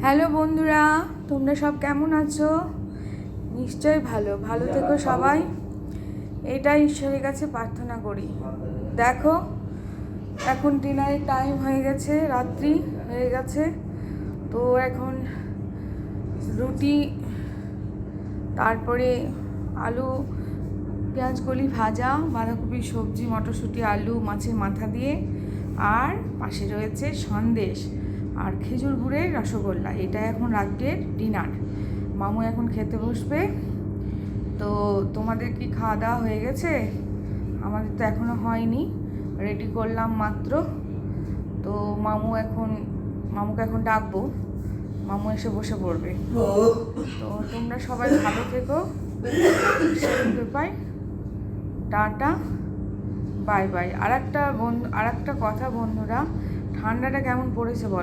Hello বন্ধুরা, তোমরা সব কেমন আছো? নিশ্চয়ই ভালো থেকো সবাই, এটাই ঈশ্বরের কাছে প্রার্থনা করি। দেখো, এখন ডিনারের টাইম হয়ে গেছে, রাত্রি হয়ে গেছে। তো এখন রুটি, তারপরে আলু পেঁয়াজ কলি ভাজা, বাঁধাকপির সবজি, মটরশুঁটি, আলু, মাছের মাথা দিয়ে, আর পাশে রয়েছে সন্দেশ আর খেজুর গুড়ের রসগোল্লা। এটা এখন রাত্রের ডিনার। মামু এখন খেতে বসবে। তো তোমাদের কি খাওয়া দাওয়া হয়ে গেছে? আমাদের তো এখনও হয়নি, রেডি করলাম মাত্র। তো মামুকে এখন ডাকবো, মামু এসে বসে পড়বে। তো তোমরা সবাই ভালো থেকো, টাটা, বাই বাই। আর একটা কথা বন্ধুরা, ঠান্ডাটা কেমন পড়েছে বলো?